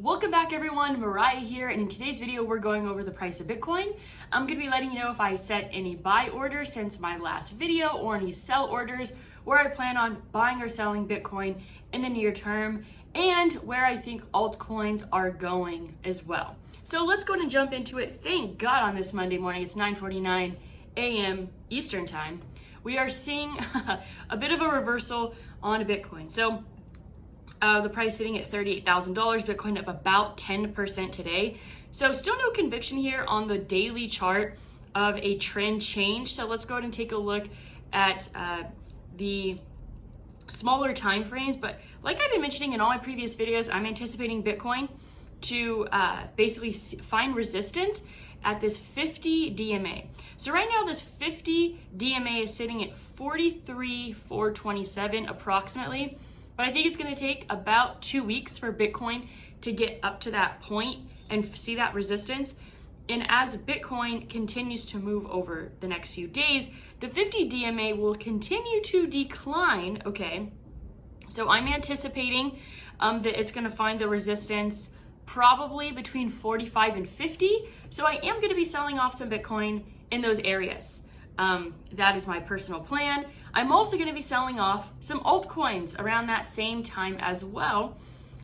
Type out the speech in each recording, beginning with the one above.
Welcome back everyone, Mariah here, and in today's video we're going over the price of Bitcoin. I'm going to be letting you know if I set any buy orders since my last video or any sell orders, where I plan on buying or selling Bitcoin in the near term, and where I think altcoins are going as well. So let's go ahead and jump into it. Thank God on this Monday morning, it's 9:49 a.m. Eastern time, we are seeing a bit of a reversal on Bitcoin. So the price sitting at $38,000, Bitcoin up about 10% today. So still no conviction here on the daily chart of a trend change. So let's go ahead and take a look at the smaller time frames. But like I've been mentioning in all my previous videos, I'm anticipating Bitcoin to basically find resistance at this 50 DMA. So right now this 50 DMA is sitting at 43,427 approximately. But I think it's going to take about 2 weeks for Bitcoin to get up to that point and see that resistance. And as Bitcoin continues to move over the next few days, the 50 DMA will continue to decline, okay? So I'm anticipating that it's going to find the resistance probably between 45 and 50. So I am going to be selling off some Bitcoin in those areas. That is my personal plan. I'm also going to be selling off some altcoins around that same time as well.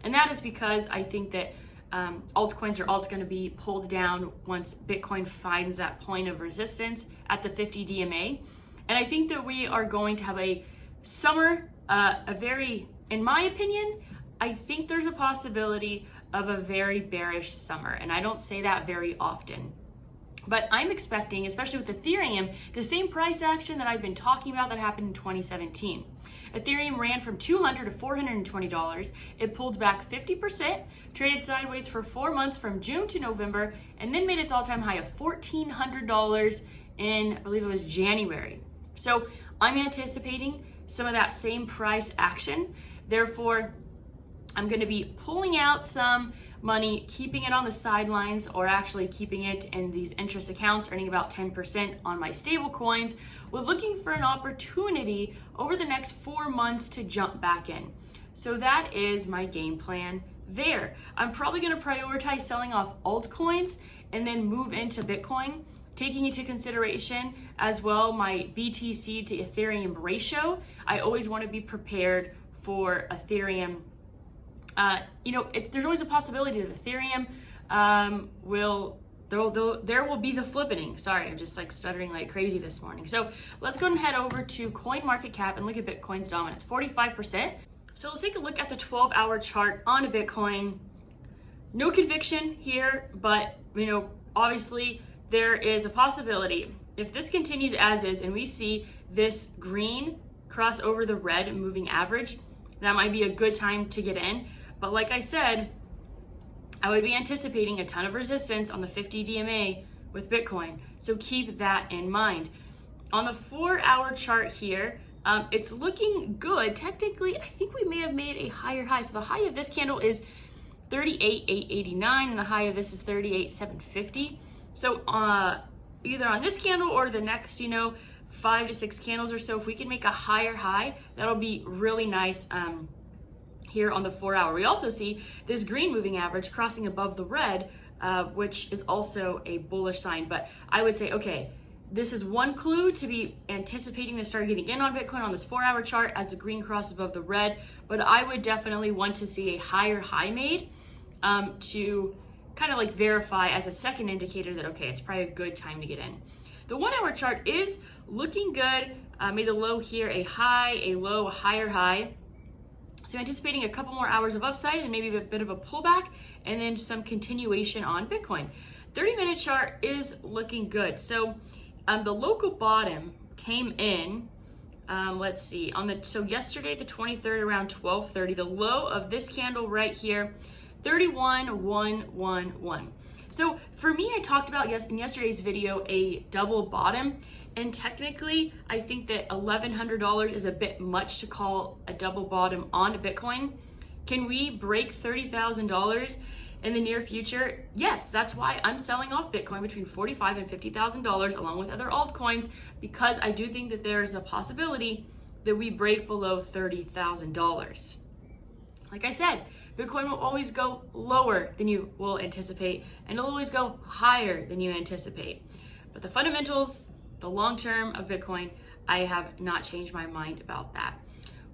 And that is because I think that altcoins are also going to be pulled down once Bitcoin finds that point of resistance at the 50 DMA. And I think that we are going to have a summer, in my opinion, I think there's a possibility of a very bearish summer. And I don't say that very often. But I'm expecting, especially with Ethereum, the same price action that I've been talking about that happened in 2017. Ethereum ran from $200 to $420. It pulled back 50%, traded sideways for 4 months from June to November, and then made its all-time high of $1,400 in, I believe it was January. So I'm anticipating some of that same price action. Therefore, I'm going to be pulling out some money, keeping it on the sidelines, or actually keeping it in these interest accounts, earning about 10% on my stable coins. We're looking for an opportunity over the next 4 months to jump back in. So that is my game plan there. I'm probably going to prioritize selling off altcoins and then move into Bitcoin, taking into consideration as well my BTC to Ethereum ratio. I always want to be prepared for Ethereum. There's always a possibility that Ethereum there will be the flippening. Sorry, I'm just like stuttering like crazy this morning. So let's go and head over to CoinMarketCap and look at Bitcoin's dominance, 45%. So let's take a look at the 12-hour chart on a Bitcoin. No conviction here, but obviously there is a possibility if this continues as is and we see this green cross over the red moving average, that might be a good time to get in. But like I said, I would be anticipating a ton of resistance on the 50 DMA with Bitcoin. So keep that in mind. On the 4-hour chart here, it's looking good. Technically, I think we may have made a higher high. So the high of this candle is 38,889 and the high of this is 38,750. So either on this candle or the next, 5 to 6 candles or so, if we can make a higher high, that'll be really nice here on the 4-hour. We also see this green moving average crossing above the red, which is also a bullish sign. But I would say, okay, this is one clue to be anticipating to start getting in on Bitcoin on this 4-hour chart as the green crosses above the red. But I would definitely want to see a higher high made to kind of like verify as a second indicator that, okay, it's probably a good time to get in. The 1-hour chart is looking good. Made the low here a high, a low, a higher high. So anticipating a couple more hours of upside and maybe a bit of a pullback and then some continuation on Bitcoin. 30-minute chart is looking good. So the local bottom came in, let's see, so yesterday the 23rd around 12:30, the low of this candle right here, 31,111. So for me, I talked about in yesterday's video a double bottom, and technically I think that $1,100 is a bit much to call a double bottom on Bitcoin. Can we break $30,000 in the near future? Yes, that's why I'm selling off Bitcoin between $45,000 and $50,000 along with other altcoins, because I do think that there is a possibility that we break below $30,000. Like I said, Bitcoin will always go lower than you will anticipate, and it'll always go higher than you anticipate. But the fundamentals, the long term of Bitcoin, I have not changed my mind about that.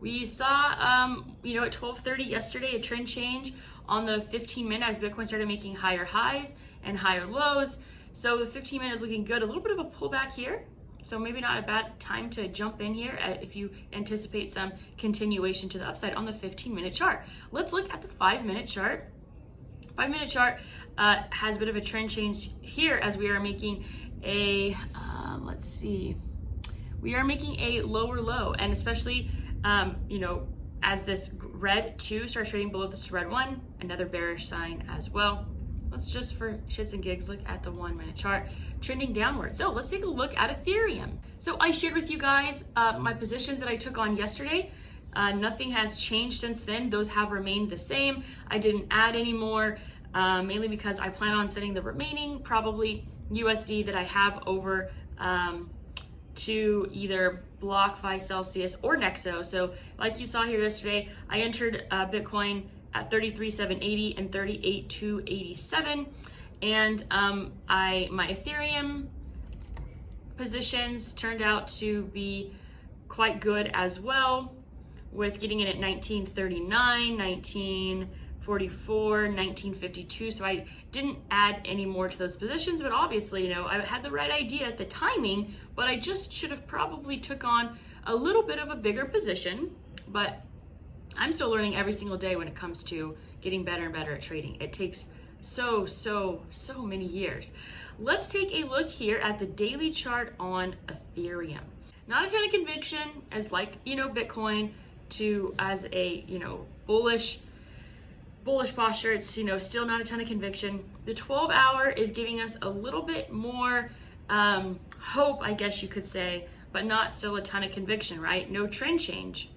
We saw, at 12:30 yesterday, a trend change on the 15-minute as Bitcoin started making higher highs and higher lows. So the 15-minute is looking good. A little bit of a pullback here. So maybe not a bad time to jump in here if you anticipate some continuation to the upside on the 15-minute chart. Let's look at the 5-minute chart. 5-minute chart has a bit of a trend change here as we are making a, we are making a lower low, and especially, as this red 2 starts trading below this red 1, another bearish sign as well. Let's just, for shits and gigs, look at the 1-minute chart trending downward. So let's take a look at Ethereum. So I shared with you guys my positions that I took on yesterday. Nothing has changed since then. Those have remained the same. I didn't add any more, mainly because I plan on sending the remaining probably USD that I have over to either BLOCKFI, Celsius, or Nexo. So like you saw here yesterday, I entered Bitcoin at 33,780 and 38,287, and my Ethereum positions turned out to be quite good as well, with getting it at 1939, 1944, 1952. So I didn't add any more to those positions, but obviously, I had the right idea at the timing, but I just should have probably took on a little bit of a bigger position. But I'm still learning every single day when it comes to getting better and better at trading. It takes so many years. Let's take a look here at the daily chart on Ethereum. Not a ton of conviction as Bitcoin as a, bullish posture. It's, still not a ton of conviction. The 12-hour is giving us a little bit more hope, I guess you could say, but not still a ton of conviction, right? No trend change.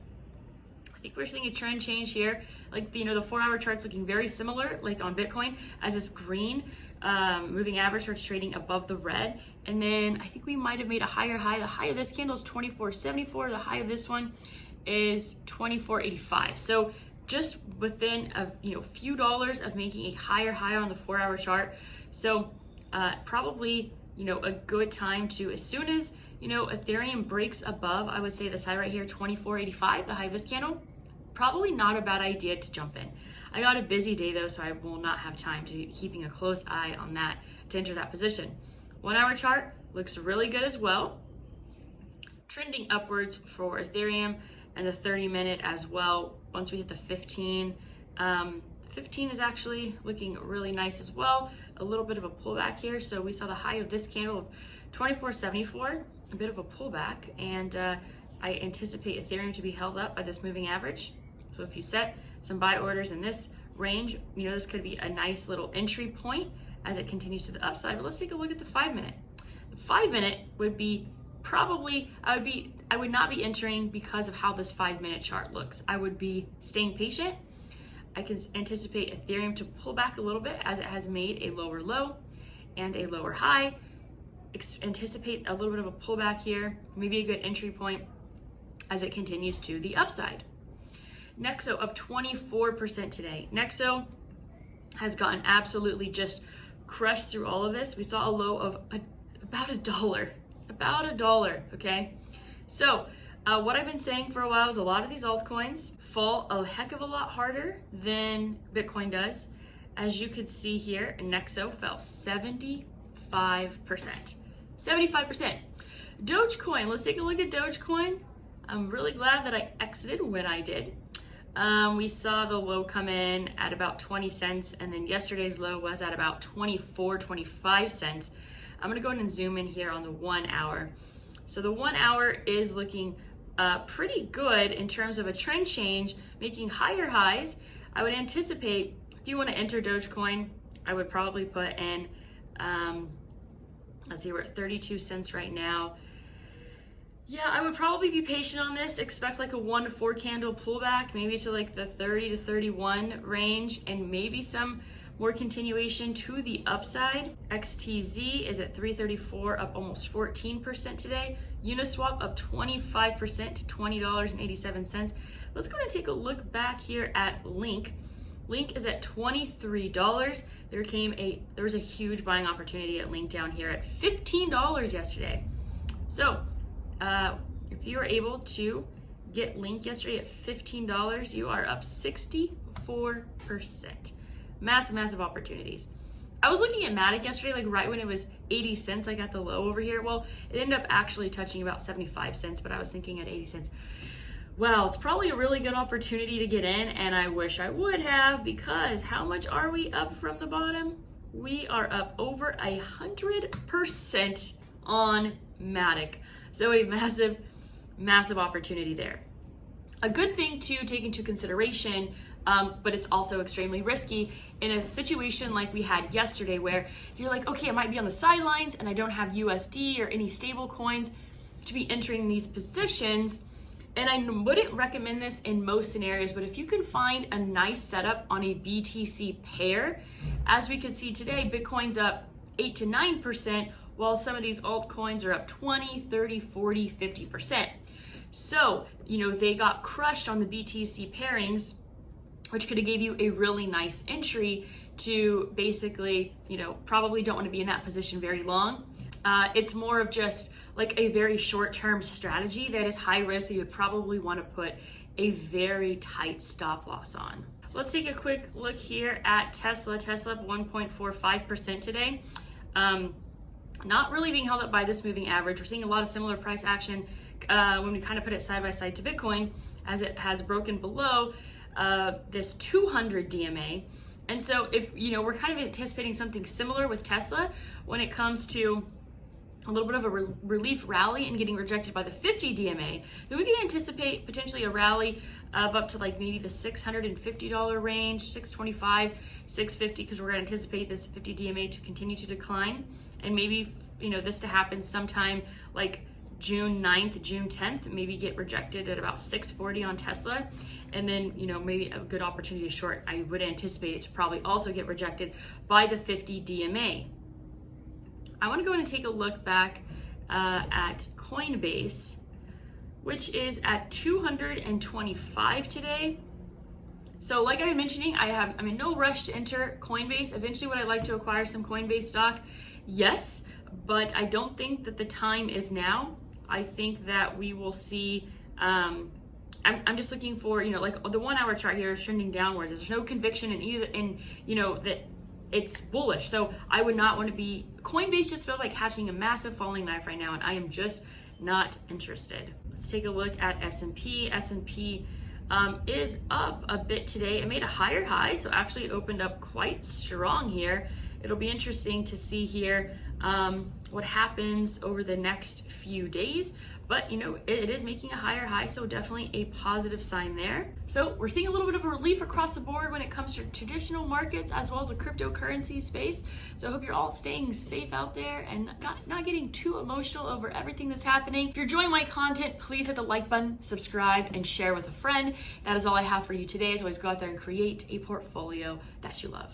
I think we're seeing a trend change here. The 4-hour chart's looking very similar, like on Bitcoin, as this green moving average starts trading above the red. And then I think we might have made a higher high. The high of this candle is 24.74. The high of this one is 24.85. So just within a few dollars of making a higher high on the 4-hour chart. So probably a good time to, as soon as Ethereum breaks above, I would say this high right here, 24.85, the high of this candle, probably not a bad idea to jump in. I got a busy day though, so I will not have time to be keeping a close eye on that to enter that position. 1-hour chart looks really good as well, trending upwards for Ethereum, and the 30-minute as well. Once we hit the 15, 15 is actually looking really nice as well. A little bit of a pullback here. So we saw the high of this candle of 24.74, a bit of a pullback, and I anticipate Ethereum to be held up by this moving average. So if you set some buy orders in this range, this could be a nice little entry point as it continues to the upside. But let's take a look at the 5-minute. The 5-minute would be probably, I would not be entering because of how this 5-minute chart looks. I would be staying patient. I can anticipate Ethereum to pull back a little bit as it has made a lower low and a lower high. Anticipate a little bit of a pullback here, maybe a good entry point as it continues to the upside. Nexo up 24% today. Nexo has gotten absolutely just crushed through all of this. We saw a low of about $1, okay? So what I've been saying for a while is a lot of these altcoins fall a heck of a lot harder than Bitcoin does. As you could see here, Nexo fell 75%. 75%. Dogecoin, let's take a look at Dogecoin. I'm really glad that I exited when I did. We saw the low come in at about 20 cents, and then yesterday's low was at about 25 cents. I'm gonna go ahead and zoom in here on the 1-hour. So the 1-hour is looking pretty good in terms of a trend change, making higher highs. I would anticipate, if you wanna enter Dogecoin, I would probably put in, let's see, we're at 32 cents right now. Yeah, I would probably be patient on this, expect like a 1 to 4 candle pullback, maybe to like the 30 to 31 range, and maybe some more continuation to the upside. XTZ is at 334, up almost 14% today. Uniswap up 25% to $20.87. Let's go ahead and take a look back here at Link. Link is at $23. There was a huge buying opportunity at Link down here at $15 yesterday. So if you were able to get Link yesterday at $15, you are up 64%. Massive opportunities. I was looking at Matic yesterday, like right when it was 80 cents, I got the low over here. Well, it ended up actually touching about 75 cents, but I was thinking at 80 cents. Well, it's probably a really good opportunity to get in, and I wish I would have, because how much are we up from the bottom? We are up over 100% on Matic. So a massive opportunity there. A good thing to take into consideration, but it's also extremely risky in a situation like we had yesterday where you're like, okay, I might be on the sidelines and I don't have USD or any stable coins to be entering these positions. And I wouldn't recommend this in most scenarios, but if you can find a nice setup on a BTC pair, as we can see today, Bitcoin's up 8 to 9%, while some of these altcoins are up 20, 30, 40, 50%. So, they got crushed on the BTC pairings, which could have gave you a really nice entry to basically, probably don't want to be in that position very long. It's more of just like a very short-term strategy that is high risk that you would probably want to put a very tight stop loss on. Let's take a quick look here at Tesla. Tesla up 1.45% today. Not really being held up by this moving average. We're seeing a lot of similar price action when we kind of put it side by side to Bitcoin, as it has broken below this 200 DMA. And so if, we're kind of anticipating something similar with Tesla when it comes to a little bit of a relief rally and getting rejected by the 50 DMA, then we can anticipate potentially a rally of up to like maybe the $650 range, $625, $650, because we're going to anticipate this 50 DMA to continue to decline, and maybe this to happen sometime like June 9th, June 10th, maybe get rejected at about 640 on Tesla, and then maybe a good opportunity to short. I would anticipate it to probably also get rejected by the 50 DMA. I want to go in and take a look back at Coinbase, which is at 225 today. So like I was mentioning, I'm in no rush to enter Coinbase. Eventually, would I like to acquire some Coinbase stock? Yes, but I don't think that the time is now. I think that we will see, I'm just looking for, like the 1 hour chart here is trending downwards. There's no conviction in either, that it's bullish. So I would not want to be, Coinbase just feels like catching a massive falling knife right now, and I am just not interested. Let's take a look at S&P. S&P is up a bit today. It made a higher high, so actually opened up quite strong here. It'll be interesting to see here what happens over the next few days. But it is making a higher high, so definitely a positive sign there. So we're seeing a little bit of a relief across the board when it comes to traditional markets as well as the cryptocurrency space. So I hope you're all staying safe out there and not getting too emotional over everything that's happening. If you're enjoying my content, please hit the like button, subscribe, and share with a friend. That is all I have for you today. As always, go out there and create a portfolio that you love.